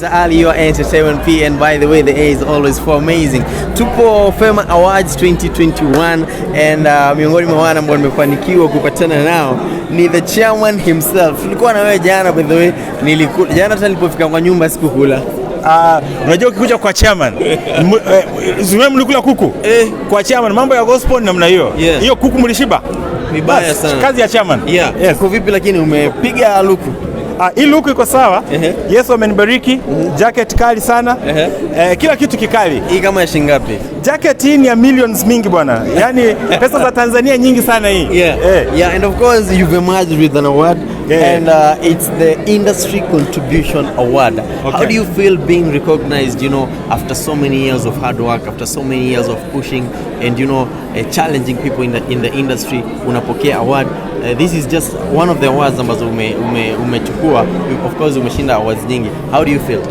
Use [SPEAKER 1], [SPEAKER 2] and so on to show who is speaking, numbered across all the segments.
[SPEAKER 1] Ali, your entertainment P, and by the way, the A is always for amazing. Tupo Fema Awards 2021 and miongoni mwa wana ambao nimefanikiwa kupatana nao ni the chairman himself. Tulikuwa na wewe jana, by the way, jana hata nilipofika kwa nyumba sikukula.
[SPEAKER 2] Unajua ukikuja kwa chairman zume mlikula kuku kwa chairman, mambo ya gospel namna hiyo. Hiyo kuku mlishiba
[SPEAKER 1] vibaya sana.
[SPEAKER 2] Kazi ya chairman.
[SPEAKER 1] Yes. Kwa vipi lakini umepiga luku?
[SPEAKER 2] Hii luku iko sawa. Yesu amenibariki. Jacket kali sana. Kila kitu kikali.
[SPEAKER 1] Hii kama ya shilingi ngapi?
[SPEAKER 2] Jacket hii ni ya millions mingi bwana. Yaani pesa za Tanzania nyingi sana hii.
[SPEAKER 1] Yeah, and of course you've emerged with an award. And it's the Industry Contribution Award. Okay. How do you feel being recognized, after so many years of hard work, after so many years of pushing and, challenging people in the industry, unapokea award? This is just one of the awards ambazo umechukua. Of course umeshinda awards nyingi. How do you feel?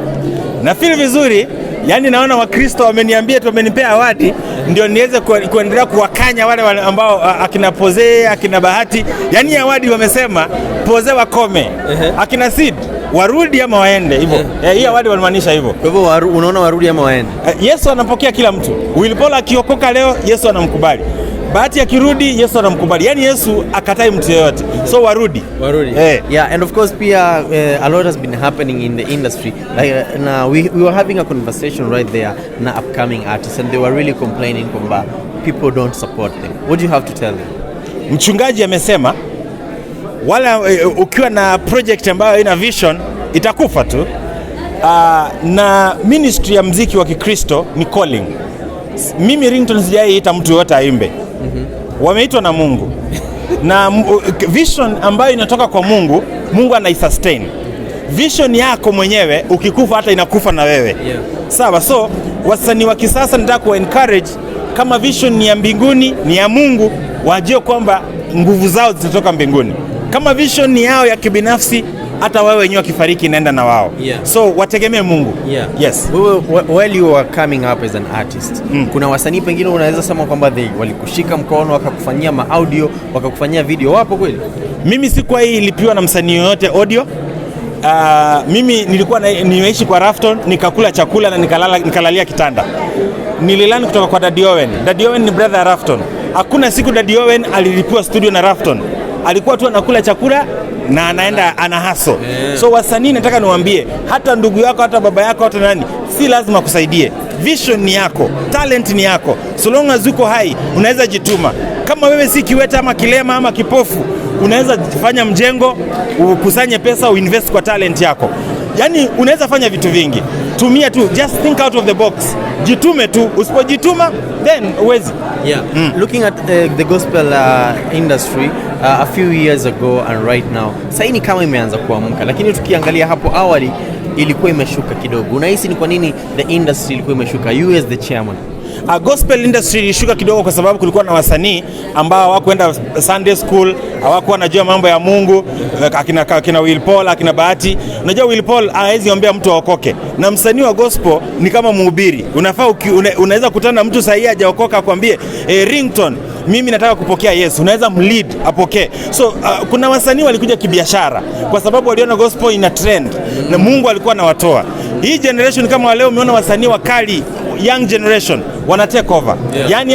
[SPEAKER 2] Na feel vizuri. Yaani naona Wakristo wameniambia wamenipea awadi ndio niweze kuendelea kuwakanya wale ambao akina Poze, akina Bahati. Yaani awadi wamesema Poze wakome. Akina Sid warudi ama waende hivyo. Hii awadi walimaanisha hivyo.
[SPEAKER 1] Kwa hivyo unaona warudi ama waende?
[SPEAKER 2] Yesu anapokea kila mtu. Willy akiokoka leo Yesu anamkubali. Bahati akirudi Yesu anamkubali. Yaani Yesu akatai mtu yeyote. So warudi.
[SPEAKER 1] Yeah, and of course pia a lot has been happening in the industry. Like now we were having a conversation right there na upcoming artists and they were really complaining kwamba people don't support them. What do you have to tell them?
[SPEAKER 2] Mchungaji amesema wala ukiwa na project ambayo ina vision itakufa tu. Na ministry ya muziki wa Kikristo ni calling. Mimi Ringtone sijaiita mtu yote aimbe. Wameitwa na Mungu. Na vision ambayo inatoka kwa Mungu, Mungu anaisustain. Vision yako mwenyewe ukikufa hata inakufa na wewe. Sawa, so wasanii wa kisasa nataka ku encourage kama vision ni ya mbinguni, ni ya Mungu, wajue kwamba nguvu zao zitatoka mbinguni. Kama vision ni yao ya kibinafsi, hata wewe wenyewe kifariki inaenda na wao. So wategemee Mungu. Yes.
[SPEAKER 1] While you were coming up as an artist, kuna wasanii pengine unaweza sema kwamba walikushika mkono wakakufanyia audio, wakakufanyia video, wapo kweli?
[SPEAKER 2] Mimi sikuwa ilipiwa na msanii yoyote audio. Mimi nilikuwa nimeishi kwa Rafton, nikakula chakula na nikalalia kitanda. Nililani kutoka kwa Daddy Owen. Daddy Owen ni brother ya Rafton. Hakuna siku Daddy Owen alilipiwa studio na Rafton. Alikuwa tu anakula chakula na anaenda ana hustle. So wasanii nataka niwaambie, hata ndugu yako, hata baba yako, hata nani, si lazima kusaidie. Vision ni yako, talent ni yako. So long as uko hai, unaweza jituma. Kama wewe si kiweta ama kilema ama kipofu, unaweza fanya mjengo, ukusanye pesa, uinvest kwa talent yako. Yaani unaweza fanya vitu vingi. Tumia tu, just think out of the box. Jitume tu, usipojituma then uwezi.
[SPEAKER 1] Looking at the gospel industry a few years ago and right now, sasa ni kama imeanza kuamka, lakini tukiangalia hapo awali ilikuwa imeshuka kidogo. Unahisi ni kwa nini the industry ilikuwa imeshuka? You as the chairman.
[SPEAKER 2] Gospel industry ilishuka kidogo kwa sababu kulikuwa na wasanii ambao hawakwenda Sunday school, hawakuwa wanajua mambo ya Mungu, akina Willy, akina Bahati. Unajua Willy hawezi ombea mtu aokoke. Na msanii wa gospel ni kama mhubiri. Unafaa unaweza kutana na mtu sahihi hajaokoka akwambie, Ringtone, mimi nataka kupokea Yesu. Unaweza mlead apokee. So kuna wasanii walikuja kibiashara kwa sababu waliona gospel ina trend na Mungu alikuwa anawatoa. Hii generation kama leo umeona wasanii wakali, young generation wana take over. Yaani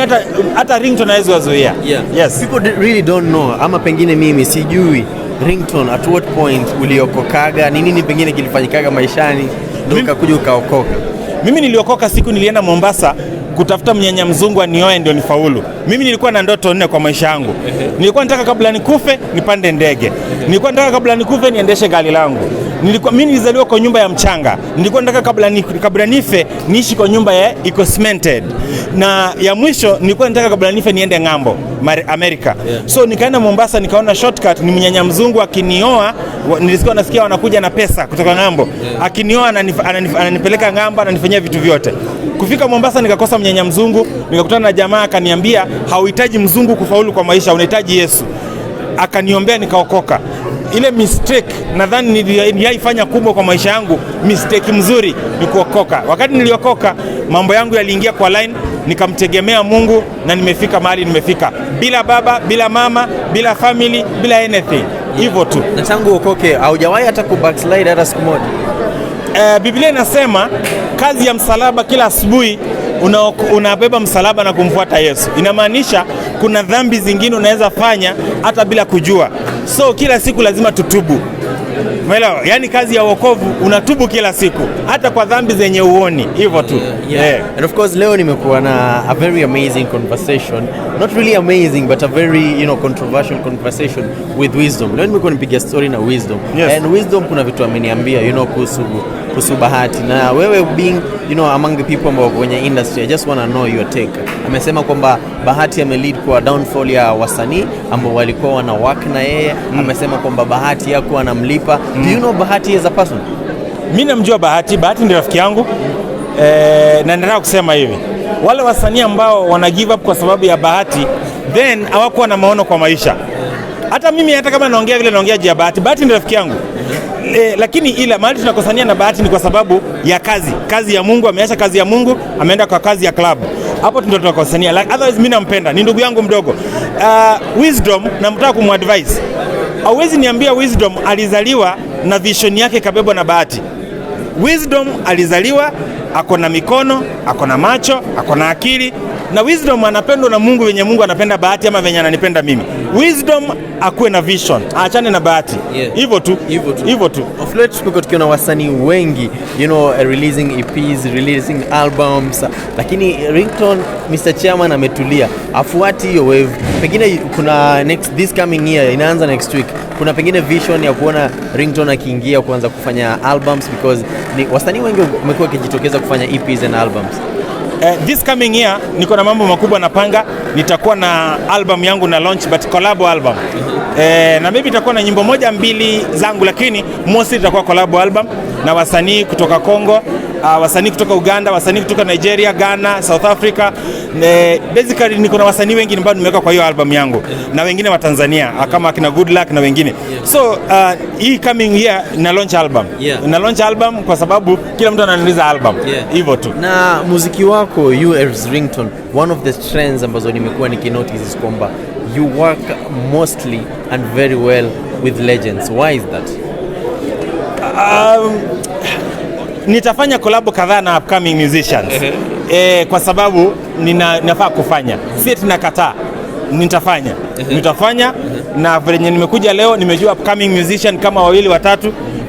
[SPEAKER 2] hata Ringtone hawezi wazuia. Yes.
[SPEAKER 1] People really don't know, ama pengine mimi sijui Ringtone at what point uliokokaga, nini pengine kilifanyikaga maishani ndio ukakuja ukaokoka?
[SPEAKER 2] Mimi niliokoka siku nilienda Mombasa kutafuta mnyanya mzungu anioe ndio nifaulu. Mimi nilikuwa na ndoto 4 kwa maisha yangu. Nilikuwa nataka kabla nikufe nipande ndege. Nilikuwa nataka kabla nikufe niendeshe gari langu. Mimi nilizaliwa kwa nyumba ya mchanga. Nilikuwa nataka kabla nife niishi kwa nyumba iko cemented. Na ya mwisho nilikuwa nataka kabla nife niende ng'ambo, Amerika. So nikaenda Mombasa nikaona shortcut ni mnyanya mzungu akinioa, nilisikia nasikia wanakuja na pesa kutoka ng'ambo. Akinioa ananipeleka ng'ambo, ananifanyia vitu vyote. Kufika Mombasa nikakosa mnyanya mzungu, nikakutana na jamaa akaniambia hauhitaji mzungu kufaulu kwa maisha, unahitaji Yesu. Akaniombea nikaokoka. Ile mistake nadhani niliifanya kubwa kwa maisha yangu, mistake mzuri ni kuokoka. Wakati niliokoka mambo yangu yaliingia kwa line, nikamtegemea Mungu na nimefika mahali nimefika. Bila baba, bila mama, bila family, bila anything. Hivyo tu.
[SPEAKER 1] Na tangu uokoke haujawahi hata kubackslide hata siku moja?
[SPEAKER 2] Biblia inasema kazi ya msalaba, kila asubuhi unabeba msalaba na kumfuata Yesu. Inamaanisha kuna dhambi zingine unaweza fanya hata bila kujua. So kila siku lazima tutubu. Umeelewa? Yaani kazi ya wokovu unatubu kila siku hata kwa dhambi zenye uoni. Hivyo tu.
[SPEAKER 1] And of course leo nimekuwa na a very amazing conversation. Not really amazing but a very controversial conversation with Wisdom. Leo nimekuwa nipiga story na Wisdom. And Wisdom kuna vitu ameniambia kuhusu Bahati. Na wewe being among the people ambao kwenye industry, I just want to know your take. Amesema kwamba Bahati amelead kwa downfall ya wasanii ambao walikuwa wana work na yeye. Amesema kwamba Bahati yako anamlipa. Do you know Bahati as a person?
[SPEAKER 2] Mimi namjua Bahati. Bahati ndiye rafiki yangu. Na nataka kusema hivi, wale wasanii ambao wana give up kwa sababu ya Bahati, then hawakuwa na maono kwa maisha. Hata mimi hata kama naongea vile naongea juu ya Bahati, Bahati ndiye rafiki yangu. Lakini ila mahali tunakosania na Bahati ni kwa sababu ya kazi ya Mungu. Ameacha kazi ya Mungu, ameenda kwa kazi ya club. Hapo ndio tunakosania. Otherwise mimi nampenda, ni ndugu yangu mdogo. Wisdom namtaka kumadvise. Hawezi niambia Wisdom alizaliwa na vision yake kabebwa na Bahati. Wisdom alizaliwa ako na mikono, ako na macho, ako na akili, na Wisdom anapendwa na Mungu venye Mungu anapenda Bahati ama venye ananipenda mimi. Wisdom akuwe na vision, aachane na Bahati. Hivyo tu.
[SPEAKER 1] Of late tumekuwa tukiona wasanii wengi releasing EPs, releasing albums, lakini Ringtone Mr. Chairman ametulia, afuati hiyo wave. Pengine kuna this coming year, inaanza next week, kuna pengine vision ya kuona Ringtone akiingia kuanza kufanya albums, because ni wasanii wengi wamekuwa wakijitokeza kufanya EPs and albums.
[SPEAKER 2] This coming year niko na mambo makubwa napanga. Nitakuwa na album yangu na launch, but collab album. Na maybe itakuwa na nyimbo 1-2 zangu, lakini mostly itakuwa collab album na wasanii kutoka Kongo, wasanii kutoka Uganda, wasanii kutoka Nigeria, Ghana, South Africa. Basically niko na wasanii wengi ambao nimeweka kwa hiyo album yangu, na wengine wa Tanzania kama akina Good Luck na wengine. So hii coming year na launch album. Na launch album kwa sababu kila mtu ananiuliza album. Hivyo tu.
[SPEAKER 1] Na muziki wako you as Ringtone, one of the trends ambazo nimekuwa nikinotice is kwamba you work mostly and very well with legends. Why is that?
[SPEAKER 2] Nitafanya collab kadhaa na upcoming musicians. Kwa sababu nafaa kufanya. Si tunakataa. Nitafanya na venye nimekuja leo nimejua upcoming musician kama 2-3,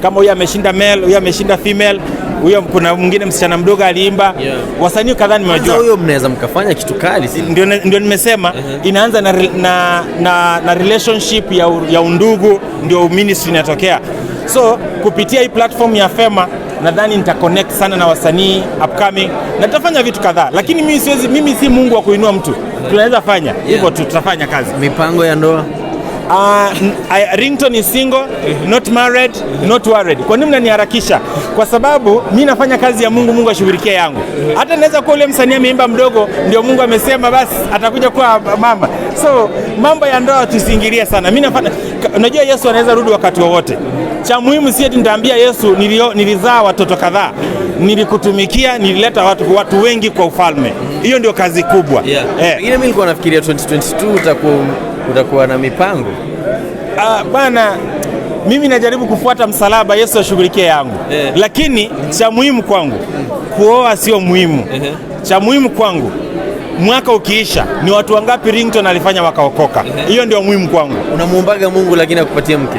[SPEAKER 2] kama huyu ameshinda male, huyu ameshinda female, huyo kuna mwingine msichana mdogo aliimba. Wasanii kadhaa nimejua.
[SPEAKER 1] Huyo mnaweza mkafanya kitu kali.
[SPEAKER 2] Ndio nimesema inaanza na relationship ya undugu, ndio ministry inatokea. So kupitia hii platform ya Fema nadhani nitaconnect sana na wasanii upcoming na tutafanya vitu kadhaa, lakini mimi si Mungu wa kuinua mtu. Tunaweza fanya hivyo tu, tutafanya kazi.
[SPEAKER 1] Mipango ya ndoa?
[SPEAKER 2] Ringtone is single, not married, not worried. Kwa nini mnaniharakisha? Kwa sababu mimi nafanya kazi ya Mungu, Mungu ashughulikie yangu. Hata naweza kuwa ule msanii ameimba mdogo, ndio Mungu amesema basi atakuja kuwa mama. So mambo ya ndoa tusiingilie sana. Mimi nafanya, unajua Yesu anaweza rudi wakati wowote. Cha muhimu si eti nitaambia Yesu nilizaa watoto kadhaa, nilikutumikia, nilileta watu wengi kwa ufalme. Hiyo ndio kazi kubwa.
[SPEAKER 1] Mimi nilikuwa nafikiria 2022 utakuwa na mipango.
[SPEAKER 2] Bana, mimi najaribu kufuata msalaba, Yesu ashughulikie yangu. Lakini cha muhimu kwangu kuoa sio muhimu. Cha muhimu kwangu mwaka ukiisha ni watu wangapi Ringtone alifanya wakaokoka. Hiyo ndio muhimu kwangu.
[SPEAKER 1] Unamuombaga Mungu lakini akupatie mke?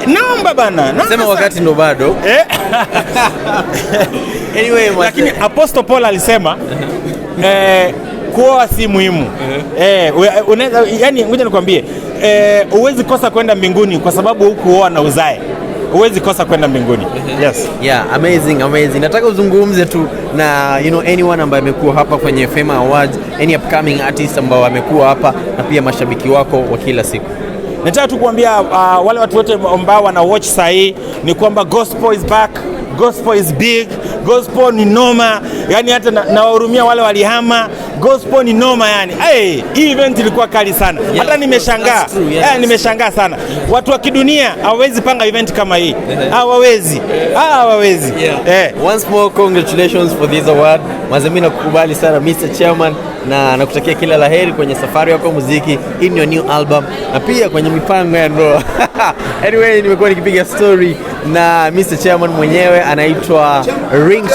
[SPEAKER 2] Naomba bana.
[SPEAKER 1] Sema wakati ndo bado. Anyway,
[SPEAKER 2] lakini Apostle Paul alisema kuoa si muhimu. Yani ngoja nikwambie, huwezi kosa kwenda mbinguni kwa sababu hukuoa na uzae. Huwezi kosa kwenda mbinguni. Yes.
[SPEAKER 1] Amazing. Nataka uzungumze tu na anyone ambaye amekuwa hapa kwenye Fema Awards, any upcoming artist ambao amekuwa hapa na pia mashabiki wako wa kila siku.
[SPEAKER 2] Nataka tu kuambia wale watu wote ambao wana watch sahi ni kwamba gospel is back, gospel is big, gospel ni noma. Yani hata nawahurumia wale walihama, gospel ni noma yani. Hii event ilikuwa kali sana. Hata nimeshangaa. Nimeshangaa sana. Watu wa kidunia hawawezi panga event kama hii. Hawawezi.
[SPEAKER 1] Once more congratulations for this award. Mimi nakukubali sana Mr. Chairman. na nakutakia kila laheri kwenye safari yako muziki in your new album na pia kwenye mipango ya ndoa. Anyway, nimekuwa nikipiga story na Mr. Chairman mwenyewe anaitwa Ringtone.